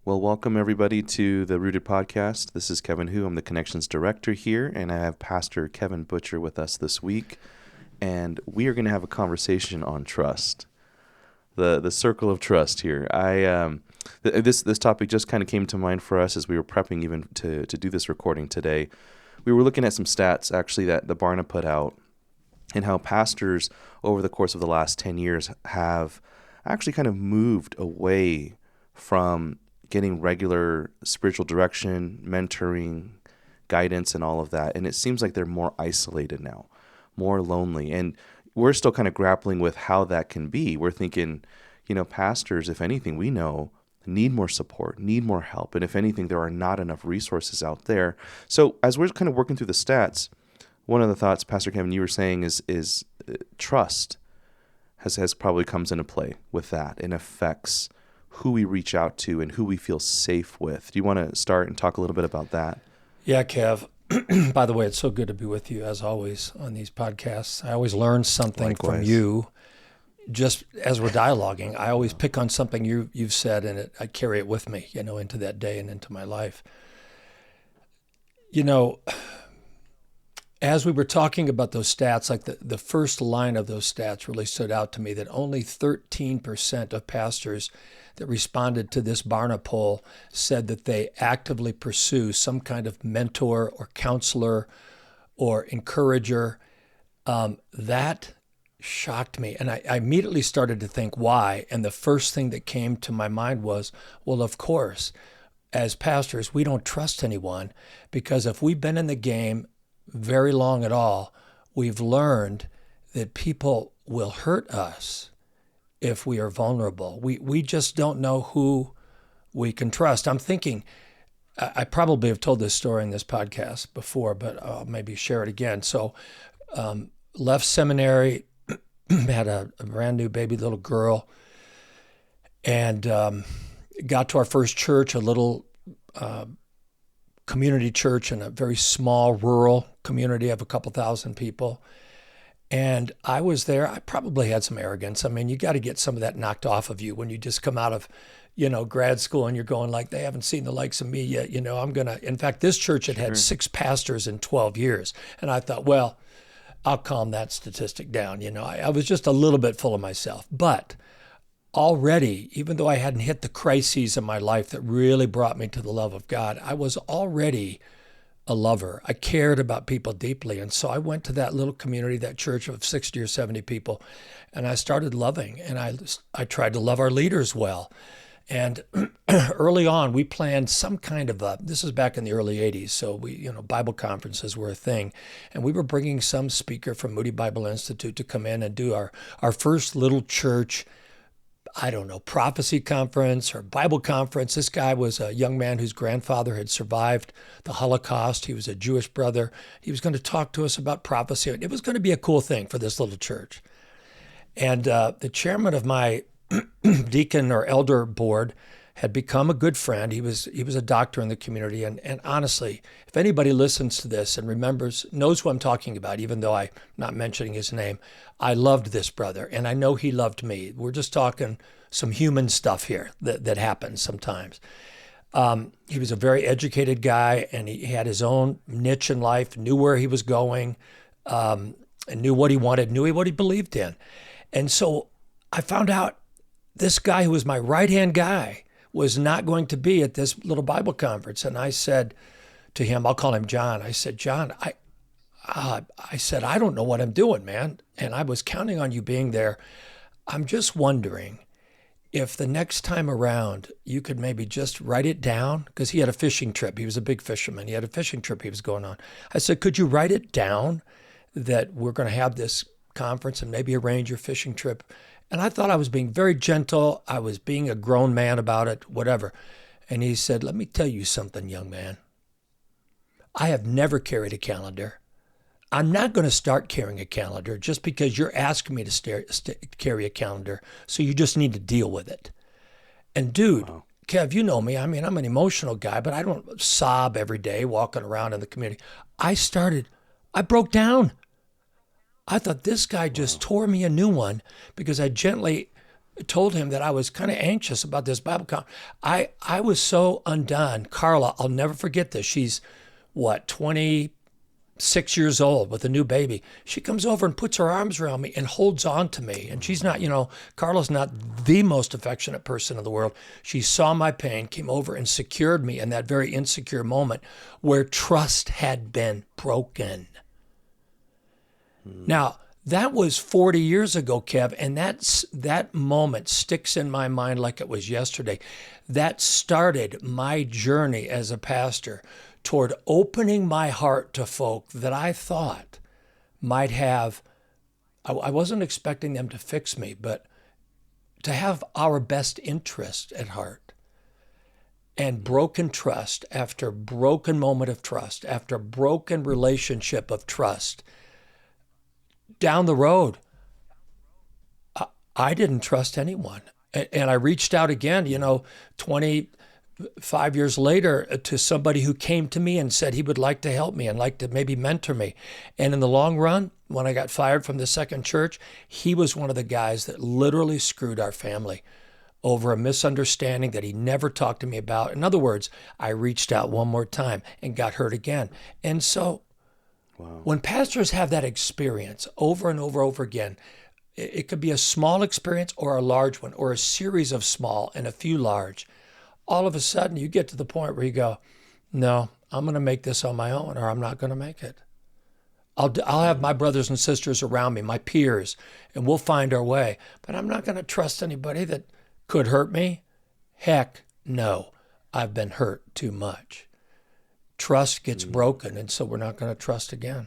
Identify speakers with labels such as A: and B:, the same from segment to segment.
A: Well, welcome everybody to the Rooted Podcast. This is Kevin Hu. I'm the Connections Director here, and I have Pastor Kevin Butcher with us this week. And we are going to have a conversation on trust, the circle of trust here. This topic just kind of came to mind for us as we were prepping even to do this recording today. We were looking at some stats actually that the Barna put out, and how pastors over the course of the last 10 years have actually kind of moved away from getting regular spiritual direction, mentoring, guidance, and all of that. And it seems like they're more isolated now, more lonely. And we're still kind of grappling with how that can be. We're thinking, pastors, if anything, we know need more support, need more help. And if anything, there are not enough resources out there. So as we're kind of working through the stats, one of the thoughts, Pastor Kevin, you were saying is trust has probably comes into play with that and affects who we reach out to and who we feel safe with. Do you want to start and talk a little bit about that?
B: Yeah, Kev. By the way, it's so good to be with you as always on these podcasts. I always learn something
A: Likewise.
B: from you. Just as we're dialoguing, I always pick on something you've said, and I carry it with me, into that day and into my life. As we were talking about those stats, like the first line of those stats really stood out to me, that only 13% of pastors that responded to this Barna poll said that they actively pursue some kind of mentor or counselor or encourager. That shocked me. And I immediately started to think why. And the first thing that came to my mind was, well, of course, as pastors, we don't trust anyone, because if we've been in the game very long at all, we've learned that people will hurt us if we are vulnerable. We just don't know who we can trust. I'm thinking, I probably have told this story in this podcast before, but I'll maybe share it again. So left seminary, had a brand new baby little girl, and got to our first church, a little community church in a very small rural community of a couple thousand people. And I was there. I probably had some arrogance. I mean, you got to get some of that knocked off of you when you just come out of, grad school and you're going like, they haven't seen the likes of me yet. In fact, this church had 6 pastors in 12 years. And I thought, well, I'll calm that statistic down. I was just a little bit full of myself. But already, even though I hadn't hit the crises in my life that really brought me to the love of God, I was already a lover. I cared about people deeply. And so I went to that little community, that church of 60 or 70 people, and I started loving. And I tried to love our leaders well. And early on, we planned some kind of this is back in the early 80s. So Bible conferences were a thing. And we were bringing some speaker from Moody Bible Institute to come in and do our first little church, prophecy conference or Bible conference. This guy was a young man whose grandfather had survived the Holocaust. He was a Jewish brother. He was going to talk to us about prophecy. It was going to be a cool thing for this little church. And the chairman of my deacon or elder board had become a good friend. He was a doctor in the community. And honestly, if anybody listens to this and knows who I'm talking about, even though I'm not mentioning his name, I loved this brother, and I know he loved me. We're just talking some human stuff here that happens sometimes. He was a very educated guy, and he had his own niche in life, knew where he was going, and knew what he wanted, knew what he believed in. And so I found out this guy who was my right-hand guy was not going to be at this little Bible conference. And I said to him, I'll call him John. I said, John, I said, I don't know what I'm doing, man. And I was counting on you being there. I'm just wondering if the next time around you could maybe just write it down, because he had a fishing trip. He was a big fisherman. He had a fishing trip he was going on. I said, could you write it down that we're going to have this conference and maybe arrange your fishing trip? And I thought I was being very gentle. I was being a grown man about it, whatever. And he said, let me tell you something, young man. I have never carried a calendar. I'm not going to start carrying a calendar just because you're asking me to carry a calendar. So you just need to deal with it. And dude, wow. Kev, you know me. I mean, I'm an emotional guy, but I don't sob every day walking around in the community. I broke down. I thought this guy just tore me a new one because I gently told him that I was kind of anxious about this Bible conference. I was so undone. Carla, I'll never forget this. She's what, 26 years old with a new baby. She comes over and puts her arms around me and holds on to me. And she's not, Carla's not the most affectionate person in the world. She saw my pain, came over and secured me in that very insecure moment where trust had been broken. Now, that was 40 years ago, Kev, and that moment sticks in my mind like it was yesterday. That started my journey as a pastor toward opening my heart to folk that I thought might have, I wasn't expecting them to fix me, but to have our best interest at heart. And broken trust after broken moment of trust, after broken relationship of trust, down the road, I didn't trust anyone. And I reached out again, 25 years later to somebody who came to me and said he would like to help me and like to maybe mentor me. And in the long run, when I got fired from the second church, he was one of the guys that literally screwed our family over a misunderstanding that he never talked to me about. In other words, I reached out one more time and got hurt again. And so when pastors have that experience over and over again, it could be a small experience or a large one, or a series of small and a few large. All of a sudden, you get to the point where you go, no, I'm going to make this on my own, or I'm not going to make it. I'll have my brothers and sisters around me, my peers, and we'll find our way. But I'm not going to trust anybody that could hurt me. Heck, no. I've been hurt too much. Trust gets broken, and so we're not going to trust again.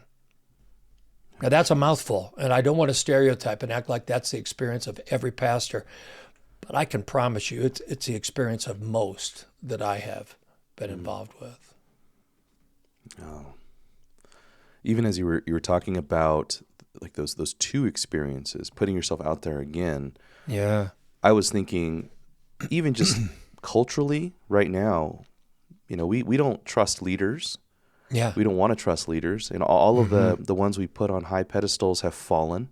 B: Now, that's a mouthful, and I don't want to stereotype and act like that's the experience of every pastor, but I can promise you it's the experience of most that I have been involved with.
A: Oh. Even as you were talking about like those two experiences, putting yourself out there again.
B: Yeah.
A: I was thinking, even just culturally right now, we don't trust leaders.
B: Yeah.
A: We don't want to trust leaders. And all of the ones we put on high pedestals have fallen.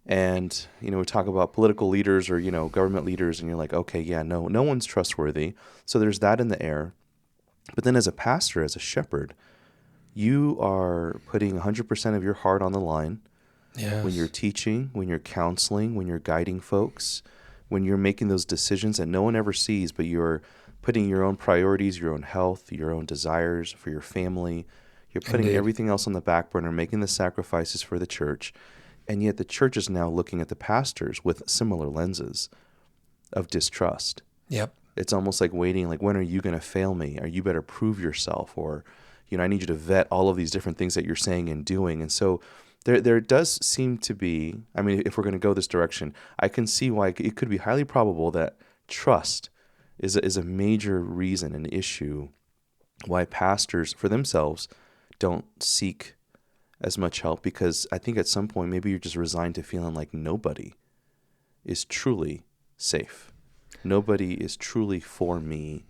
A: And, we talk about political leaders or, government leaders, and you're like, okay, yeah, no one's trustworthy. So there's that in the air. But then as a pastor, as a shepherd, you are putting 100% of your heart on the line.
B: Yes.
A: When you're teaching, when you're counseling, when you're guiding folks, when you're making those decisions that no one ever sees, but you're putting your own priorities, your own health, your own desires for your family. You're putting
B: Indeed.
A: everything else on the back burner, making the sacrifices for the church. And yet the church is now looking at the pastors with similar lenses of distrust.
B: Yep.
A: It's almost like waiting, like, when are you going to fail me? Or you better prove yourself. Or, I need you to vet all of these different things that you're saying and doing. And so there does seem to be, if we're going to go this direction, I can see why it could be highly probable that trust is a major reason, an issue, why pastors for themselves don't seek as much help, because I think at some point maybe you're just resigned to feeling like nobody is truly safe. Nobody is truly for me.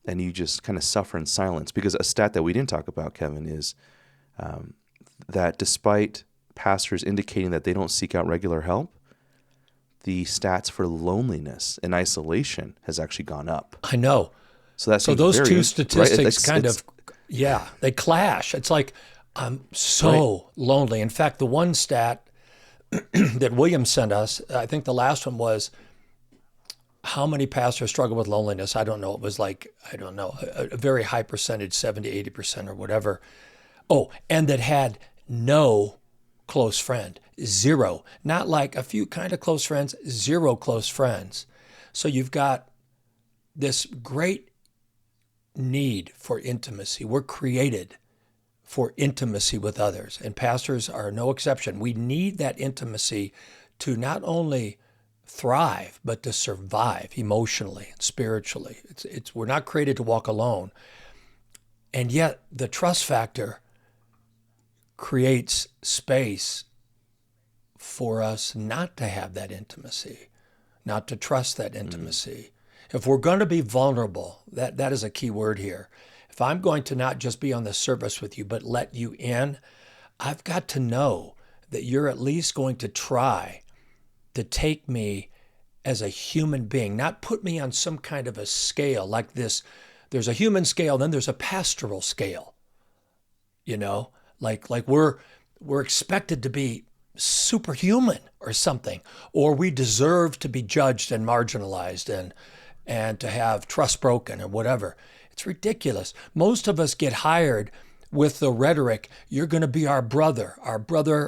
A: And you just kind of suffer in silence, because a stat that we didn't talk about, Kevin, is that despite pastors indicating that they don't seek out regular help, the stats for loneliness and isolation has actually gone up.
B: I know.
A: So
B: those two statistics
A: right?
B: They clash. It's like, I'm so lonely. In fact, the one stat that William sent us, I think the last one was, how many pastors struggle with loneliness? I don't know. It was like, a very high percentage, 70, 80% or whatever. Oh, and that had no close friend, zero. Not like a few kind of close friends, zero close friends. So you've got this great need for intimacy. We're created for intimacy with others, and pastors are no exception. We need that intimacy to not only thrive, but to survive emotionally and spiritually. We're not created to walk alone. And yet the trust factor creates space for us not to have that intimacy, not to trust that intimacy. If we're going to be vulnerable, that is a key word here. If I'm going to not just be on the surface with you, but let you in, I've got to know that you're at least going to try to take me as a human being, not put me on some kind of a scale like this. There's a human scale, then there's a pastoral scale. Like we're expected to be superhuman or something, or we deserve to be judged and marginalized and to have trust broken or whatever. It's ridiculous. Most of us get hired with the rhetoric, you're going to be our brother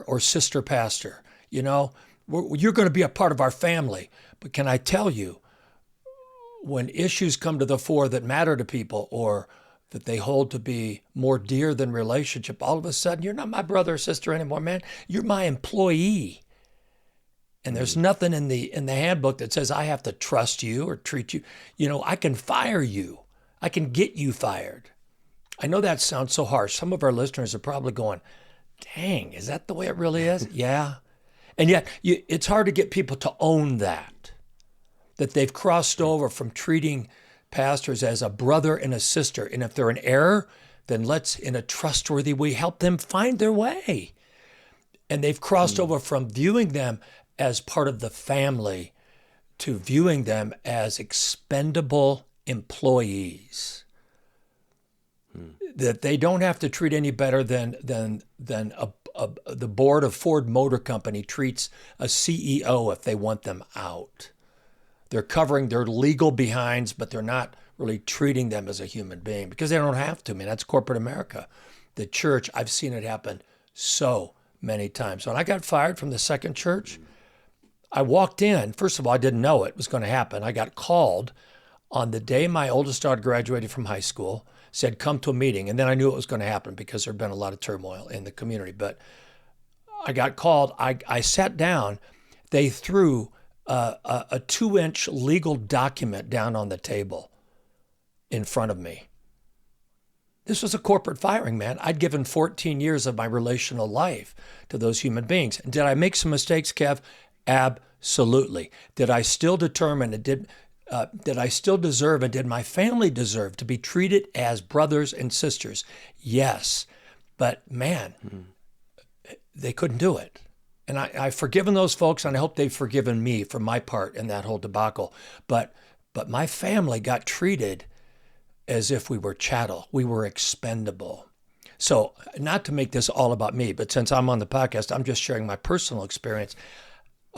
B: or sister pastor. You're going to be a part of our family. But can I tell you, when issues come to the fore that matter to people or that they hold to be more dear than relationship, all of a sudden, you're not my brother or sister anymore, man. You're my employee. And there's nothing in the handbook that says I have to trust you or treat you. I can fire you. I can get you fired. I know that sounds so harsh. Some of our listeners are probably going, dang, is that the way it really is? Yeah. And yet it's hard to get people to own that they've crossed over from treating pastors as a brother and a sister. And if they're in error, then let's, in a trustworthy way, help them find their way. And they've crossed over from viewing them as part of the family to viewing them as expendable employees. That they don't have to treat any better than the board of Ford Motor Company treats a CEO if they want them out. They're covering their legal behinds, but they're not really treating them as a human being because they don't have to. I mean, that's corporate America. The church, I've seen it happen so many times. When I got fired from the second church, I walked in. First of all, I didn't know it was going to happen. I got called on the day my oldest daughter graduated from high school, said, come to a meeting. And then I knew it was going to happen because there had been a lot of turmoil in the community. But I got called. I sat down. They threw a 2-inch legal document down on the table in front of me. This was a corporate firing, man. I'd given 14 years of my relational life to those human beings. And did I make some mistakes, Kev? Absolutely. Did I still determine and did I still deserve and did my family deserve to be treated as brothers and sisters? Yes. But man, they couldn't do it. And I've forgiven those folks, and I hope they've forgiven me for my part in that whole debacle. But my family got treated as if we were chattel. We were expendable. So not to make this all about me, but since I'm on the podcast, I'm just sharing my personal experience.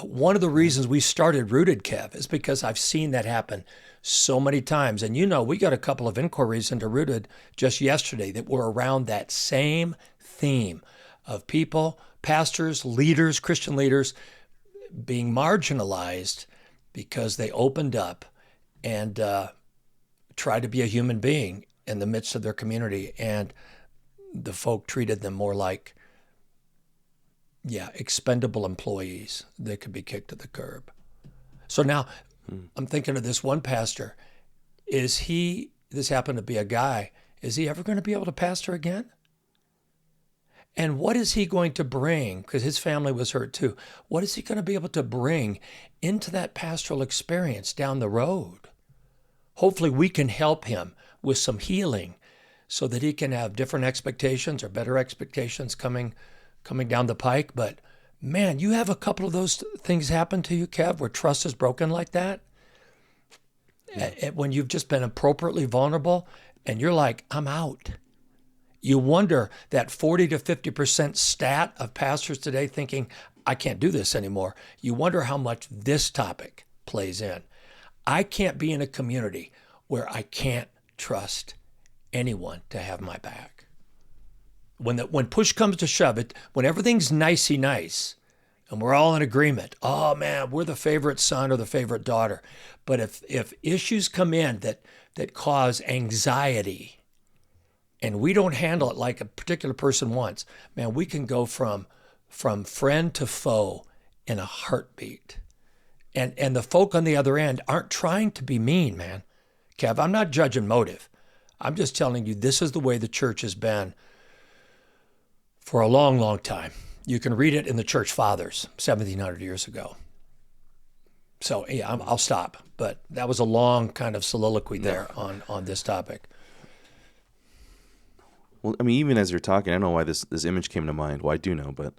B: One of the reasons we started Rooted, Kev, is because I've seen that happen so many times. And we got a couple of inquiries into Rooted just yesterday that were around that same theme of people, pastors, leaders, Christian leaders being marginalized because they opened up and tried to be a human being in the midst of their community. And the folk treated them more like, expendable employees that could be kicked to the curb. So now I'm thinking of this one pastor. This happened to be a guy, is he ever going to be able to pastor again? And what is he going to bring? Because his family was hurt too. What is he going to be able to bring into that pastoral experience down the road? Hopefully we can help him with some healing so that he can have different expectations or better expectations coming down the pike. But man, you have a couple of those things happen to you, Kev, where trust is broken like that. When you've just been appropriately vulnerable and you're like, I'm out. You wonder that 40 to 50% stat of pastors today thinking, I can't do this anymore. You wonder how much this topic plays in. I can't be in a community where I can't trust anyone to have my back. When push comes to shove, when everything's nicey nice and we're all in agreement, oh man, we're the favorite son or the favorite daughter. But if issues come in that cause anxiety and we don't handle it like a particular person wants, man, we can go from friend to foe in a heartbeat. And the folk on the other end aren't trying to be mean, man. Kev, I'm not judging motive. I'm just telling you this is the way the church has been for a long, long time. You can read it in the church fathers, 1,700 years ago. So yeah, I'll stop. But that was a long kind of soliloquy there on this topic.
A: Well, I mean, even as you're talking, I don't know why this image came to mind. Well, I do know, but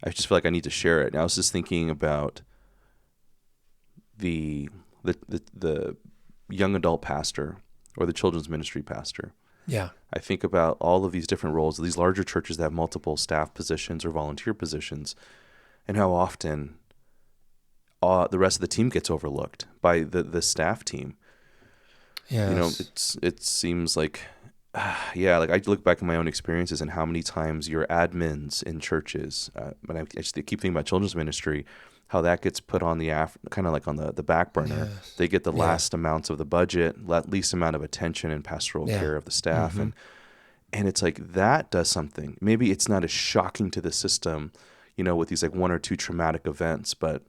A: I just feel like I need to share it. And I was just thinking about the the young adult pastor or the children's ministry pastor.
B: Yeah.
A: I think about all of these different roles, these larger churches that have multiple staff positions or volunteer positions, and how often the rest of the team gets overlooked by the staff team.
B: Yes.
A: You know, it seems like, yeah, like I look back at my own experiences and how many times your admins in churches, and I just keep thinking about children's ministry, how that gets put on the kind of like on the back burner.
B: Yes.
A: They get the last amounts of the budget, least amount of attention and pastoral care of the staff, and it's like that does something. Maybe it's not as shocking to the system, you know, with these like one or two traumatic events, but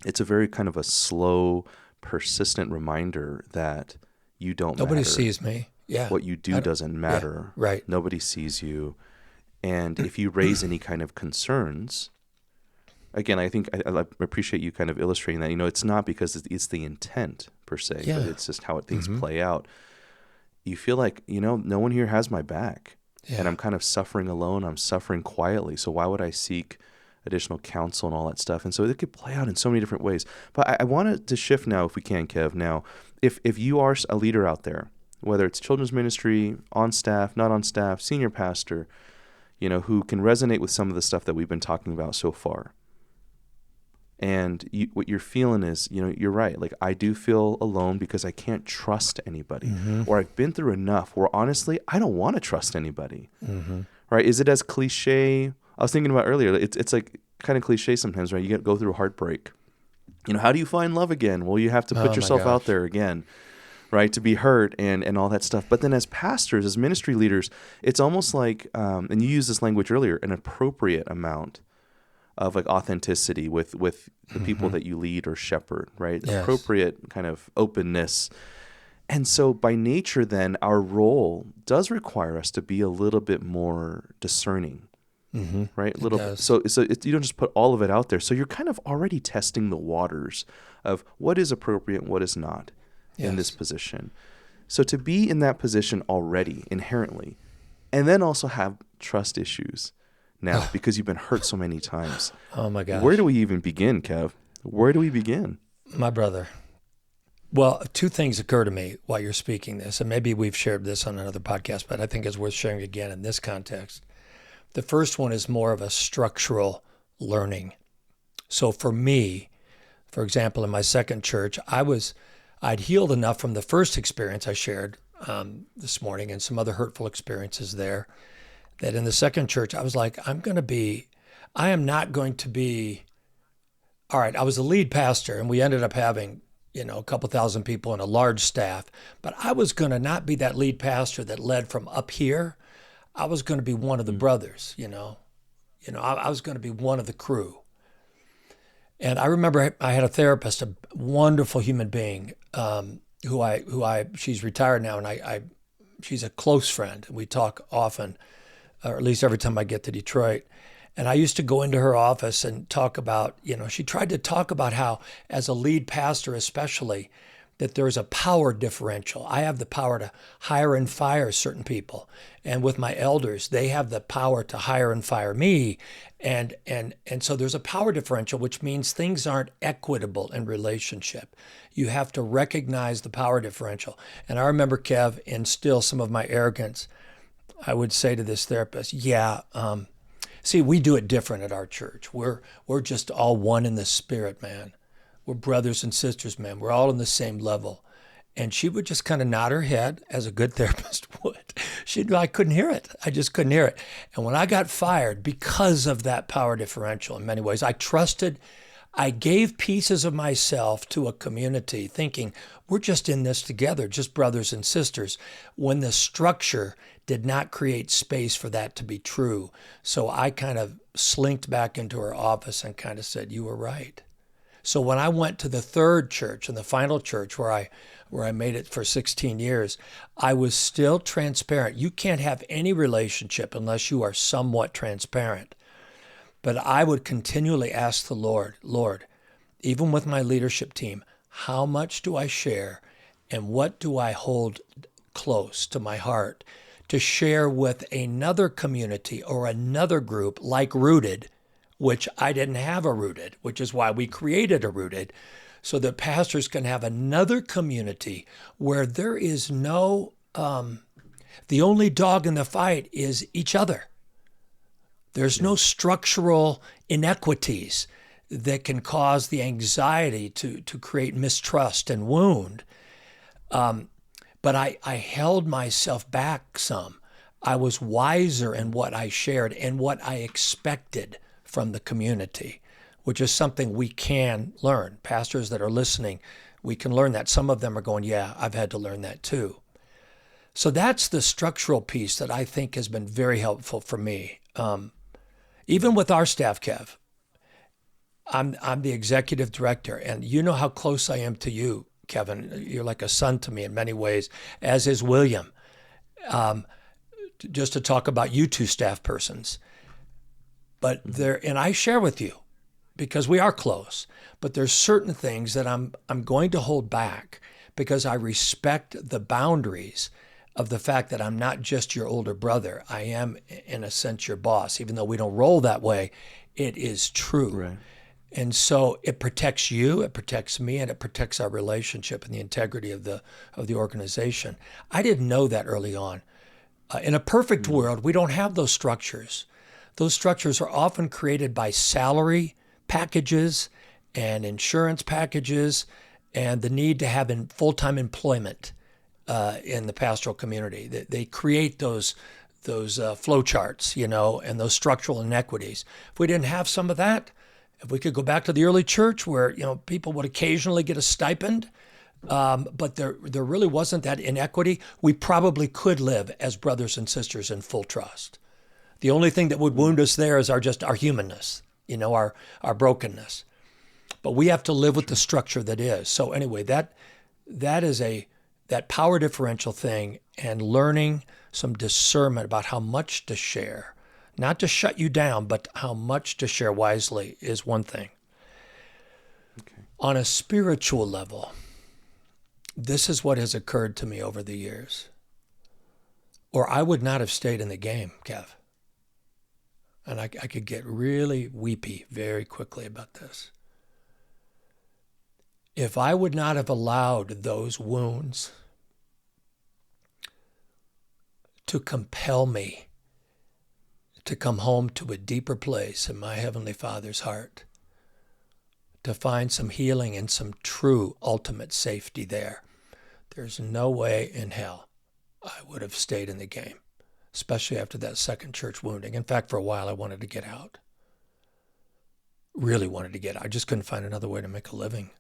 A: it's a very kind of a slow, persistent reminder that you don't
B: Nobody
A: matter.
B: sees me. Yeah.
A: What you do doesn't matter.
B: Yeah. Right.
A: Nobody sees you. And if you raise any kind of concerns, again, I think I appreciate you kind of illustrating that. You know, it's not because it's the intent per se, but it's just how things play out. You feel like, you know, no one here has my back.
B: Yeah.
A: And I'm kind of suffering alone. I'm suffering quietly. So why would I seek additional counsel and all that stuff? And so it could play out in so many different ways. But I wanted to shift now, if we can, Kev. Now, if you are a leader out there, whether it's children's ministry, on staff, not on staff, senior pastor, you know, who can resonate with some of the stuff that we've been talking about so far. And what you're feeling is, you know, you're right. Like, I do feel alone because I can't trust anybody. Or I've been through enough where, honestly, I don't want to trust anybody. Right? Is it as cliche? I was thinking about earlier, it's like kind of cliche sometimes, right? You go through heartbreak. You know, how do you find love again? Well, you have to put yourself out there again, right? To be hurt and all that stuff. But then as pastors, as ministry leaders, it's almost like, and you used this language earlier, an appropriate amount of like authenticity with the people that you lead or shepherd, right?
B: Yes.
A: Appropriate kind of openness. And so by nature, then, our role does require us to be a little bit more discerning, right? So you don't just put all of it out there. So you're kind of already testing the waters of what is appropriate and what is not in this position. So to be in that position already inherently, and then also have trust issues now because you've been hurt so many times.
B: Oh my gosh.
A: Where do we even begin, Kev? Where do we begin?
B: My brother. Well, two things occur to me while you're speaking this, and maybe we've shared this on another podcast, but I think it's worth sharing again in this context. The first one is more of a structural learning. So for me, for example, in my second church, I'd healed enough from the first experience I shared this morning and some other hurtful experiences there, that in the second church, I was like, I am not going to be, all right, I was the lead pastor, and we ended up having, you know, a couple thousand people and a large staff, but I was going to not be that lead pastor that led from up here. I was going to be one of the brothers, you know, I was going to be one of the crew. And I remember I had a therapist, a wonderful human being, she's retired now, and she's a close friend. We talk often, or at least every time I get to Detroit. And I used to go into her office and talk about, you know, she tried to talk about how, as a lead pastor especially, that there's a power differential. I have the power to hire and fire certain people. And with my elders, they have the power to hire and fire me. And so there's a power differential, which means things aren't equitable in relationship. You have to recognize the power differential. And I remember, Kev, in still some of my arrogance, I would say to this therapist, see, we do it different at our church. We're just all one in the spirit, man. We're brothers and sisters, man. We're all on the same level. And she would just kind of nod her head, as a good therapist would. I couldn't hear it. I just couldn't hear it. And when I got fired, because of that power differential in many ways, I gave pieces of myself to a community thinking, we're just in this together, just brothers and sisters, when the structure did not create space for that to be true. So I kind of slinked back into her office and kind of said, you were right. So when I went to the third church and the final church where I made it for 16 years, I was still transparent. You can't have any relationship unless you are somewhat transparent. But I would continually ask the Lord, even with my leadership team, how much do I share and what do I hold close to my heart to share with another community or another group like Rooted, which I didn't have a Rooted, which is why we created a Rooted, so that pastors can have another community where there is no, the only dog in the fight is each other. There's no structural inequities that can cause the anxiety to create mistrust and wound. But I held myself back some. I was wiser in what I shared and what I expected from the community, which is something we can learn. Pastors that are listening, we can learn that. Some of them are going, yeah, I've had to learn that too. So that's the structural piece that I think has been very helpful for me. Even with our staff, Kev, I'm the executive director, and you know how close I am to you, Kevin. You're like a son to me in many ways, as is William. Just to talk about you two staff persons. But and I share with you because we are close, but there's certain things that I'm going to hold back because I respect the boundaries of the fact that I'm not just your older brother. I am, in a sense, your boss. Even though we don't roll that way, it is true.
A: Right.
B: And so it protects you, it protects me, and it protects our relationship and the integrity of the organization. I didn't know that early on. In a perfect world, we don't have those structures. Those structures are often created by salary packages and insurance packages and the need to have full-time employment in the pastoral community. They create those flow charts, and those structural inequities. If we didn't have some of that, if we could go back to the early church where people would occasionally get a stipend, but there really wasn't that inequity, we probably could live as brothers and sisters in full trust. The only thing that would wound us there is our humanness, our brokenness. But we have to live with the structure that is. So anyway, that is that power differential thing, and learning some discernment about how much to share, not to shut you down, but how much to share wisely is one thing.
A: Okay.
B: On a spiritual level, this is what has occurred to me over the years, or I would not have stayed in the game, Kev. And I could get really weepy very quickly about this. If I would not have allowed those wounds to compel me to come home to a deeper place in my Heavenly Father's heart, to find some healing and some true ultimate safety there, there's no way in hell I would have stayed in the game, especially after that second church wounding. In fact, for a while, I wanted to get out. Really wanted to get out. I just couldn't find another way to make a living.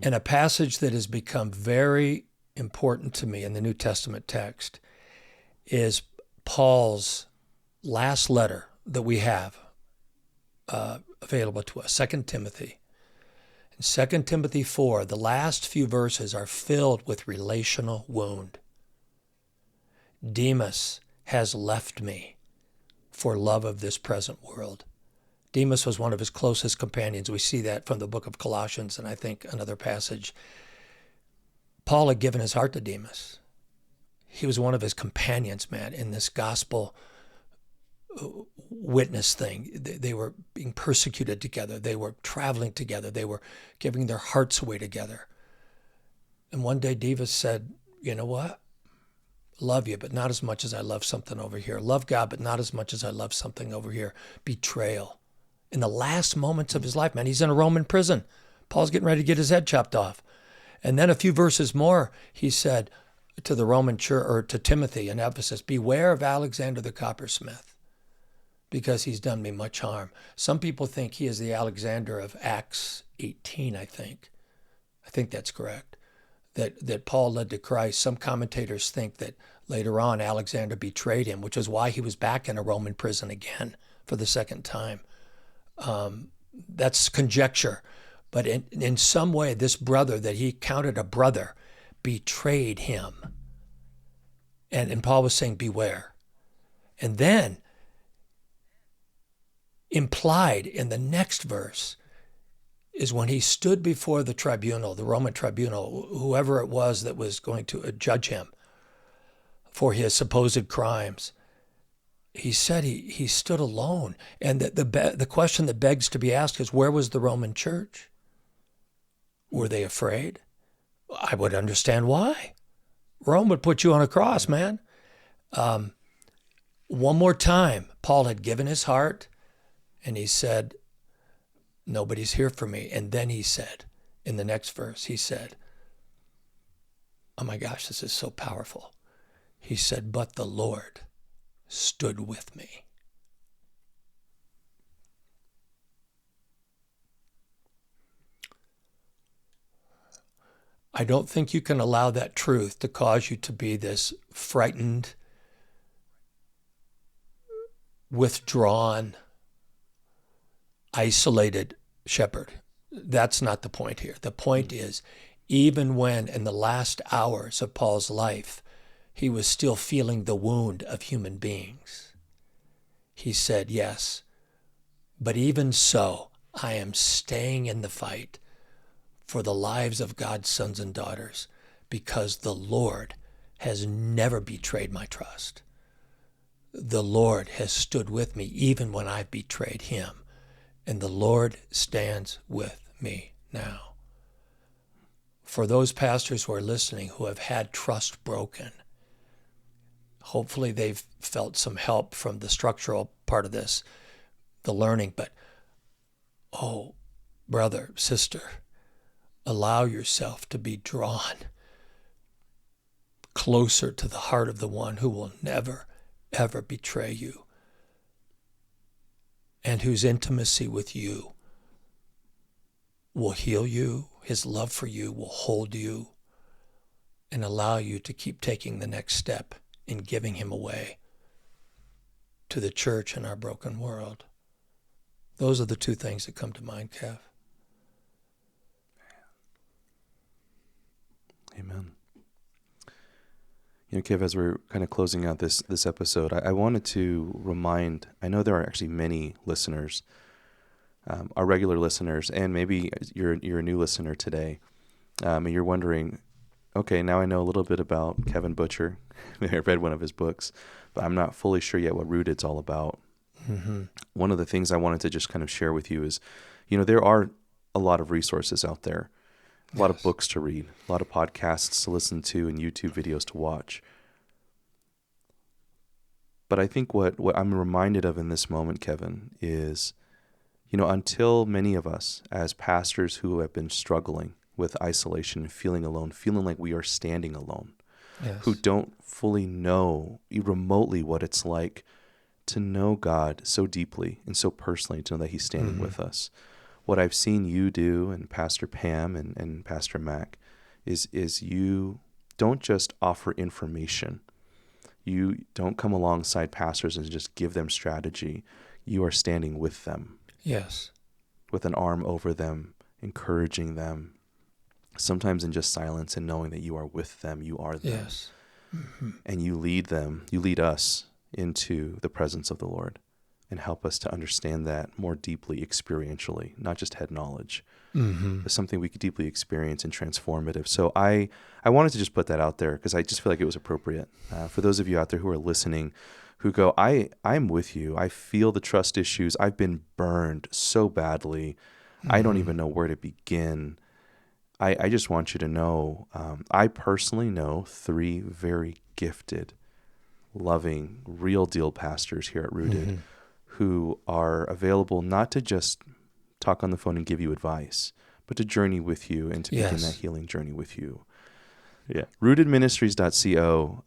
B: And a passage that has become very important to me in the New Testament text is Paul's last letter that we have available to us, 2 Timothy. In 2 Timothy 4, the last few verses are filled with relational wound. Demas has left me for love of this present world. Demas was one of his closest companions. We see that from the book of Colossians, and I think another passage. Paul had given his heart to Demas. He was one of his companions, man, in this gospel witness thing. They were being persecuted together. They were traveling together. They were giving their hearts away together. And one day Demas said, you know what? Love you, but not as much as I love something over here. Love God, but not as much as I love something over here. Betrayal. In the last moments of his life, man, he's in a Roman prison. Paul's getting ready to get his head chopped off. And then a few verses more, he said to the Roman church, or to Timothy in Ephesus, beware of Alexander the coppersmith, because he's done me much harm. Some people think he is the Alexander of Acts 18, I think. I think that's correct. That Paul led to Christ. Some commentators think that later on Alexander betrayed him, which is why he was back in a Roman prison again for the second time. That's conjecture. But in some way, this brother that he counted a brother betrayed him. And Paul was saying, beware. And then, implied in the next verse, is when he stood before the tribunal, the Roman tribunal, whoever it was that was going to judge him for his supposed crimes. He said he stood alone. And the question that begs to be asked is, where was the Roman church? Were they afraid? I would understand why. Rome would put you on a cross, man. One more time, Paul had given his heart, and he said, nobody's here for me. And then he said, in the next verse, he said, oh my gosh, this is so powerful. He said, but the Lord stood with me. I don't think you can allow that truth to cause you to be this frightened, withdrawn, isolated shepherd. That's not the point here. The point is, even when in the last hours of Paul's life, he was still feeling the wound of human beings, he said, yes, but even so, I am staying in the fight for the lives of God's sons and daughters, because the Lord has never betrayed my trust. The Lord has stood with me even when I've betrayed him, and the Lord stands with me now. For those pastors who are listening who have had trust broken, hopefully they've felt some help from the structural part of this, the learning, but oh, brother, sister, allow yourself to be drawn closer to the heart of the one who will never, ever betray you, and whose intimacy with you will heal you. His love for you will hold you and allow you to keep taking the next step in giving him away to the church in our broken world. Those are the two things that come to mind, Kev.
A: Amen. You know, Kev, as we're kind of closing out this episode, I wanted to remind, I know there are actually many listeners, our regular listeners, and maybe you're a new listener today, and you're wondering, okay, now I know a little bit about Kevin Butcher. I read one of his books, but I'm not fully sure yet what Rooted's all about. Mm-hmm. One of the things I wanted to just kind of share with you is, you know, there are a lot of resources out there. A lot of books to read, a lot of podcasts to listen to, and YouTube videos to watch. But I think what I'm reminded of in this moment, Kevin, is, you know, until many of us as pastors who have been struggling with isolation, feeling alone, feeling like we are standing alone, who don't fully know remotely what it's like to know God so deeply and so personally, to know that he's standing with us. What I've seen you do, and Pastor Pam and Pastor Mac, is you don't just offer information. You don't come alongside pastors and just give them strategy. You are standing with them.
B: Yes.
A: With an arm over them, encouraging them, sometimes in just silence, and knowing that you are with them, you are them.
B: Yes. Mm-hmm.
A: And you lead us into the presence of the Lord. And help us to understand that more deeply experientially, not just head knowledge, but something we could deeply experience and transformative. So I wanted to just put that out there because I just feel like it was appropriate. For those of you out there who are listening, who go, I'm with you. I feel the trust issues. I've been burned so badly. I don't even know where to begin. I just want you to know, I personally know 3 very gifted, loving, real deal pastors here at Rooted, who are available not to just talk on the phone and give you advice, but to journey with you and to begin that healing journey with you. Yeah. Rootedministries.co.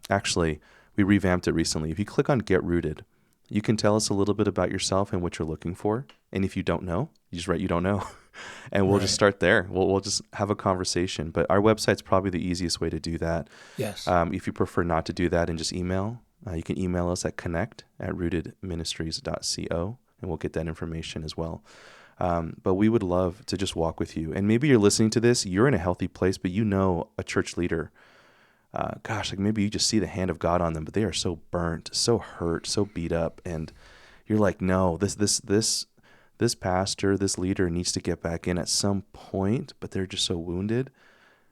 A: Actually, we revamped it recently. If you click on Get Rooted, you can tell us a little bit about yourself and what you're looking for. And if you don't know, you just write you don't know. And we'll just start there. We'll just have a conversation. But our website's probably the easiest way to do that.
B: Yes.
A: If you prefer not to do that and just email, you can email us at connect@rootedministries.co, and we'll get that information as well. But we would love to just walk with you. And maybe you're listening to this, you're in a healthy place, but you know a church leader. Like maybe you just see the hand of God on them, but they are so burnt, so hurt, so beat up. And you're like, no, this pastor, this leader needs to get back in at some point, but they're just so wounded.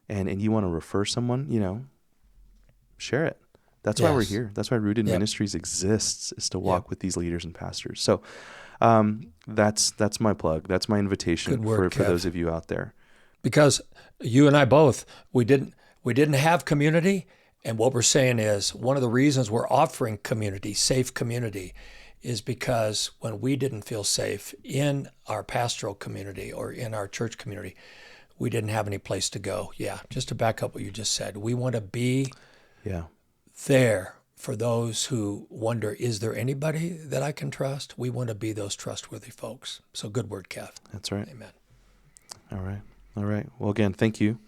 A: And you want to refer someone, share it. That's why we're here. That's why Rooted Ministries exists, is to walk with these leaders and pastors. So that's my plug. That's my invitation for those of you out there.
B: because you and I both, we didn't have community. And what we're saying is one of the reasons we're offering community, safe community, is because when we didn't feel safe in our pastoral community or in our church community, we didn't have any place to go. Yeah, just to back up what you just said, we want to be
A: Yeah.
B: there for those who wonder, is there anybody that I can trust? We want to be those trustworthy folks. So good word, Kev.
A: That's right.
B: Amen.
A: All right. All right. Well, again, thank you,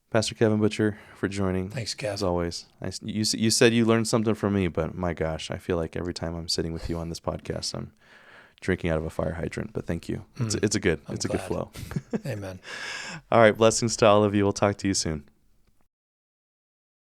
A: Pastor Kevin Butcher, for joining.
B: Thanks, Kev.
A: As always. You said you learned something from me, but my gosh, I feel like every time I'm sitting with you on this podcast, I'm drinking out of a fire hydrant. But thank you. It's a good flow.
B: Amen.
A: All right. Blessings to all of you. We'll talk to you soon.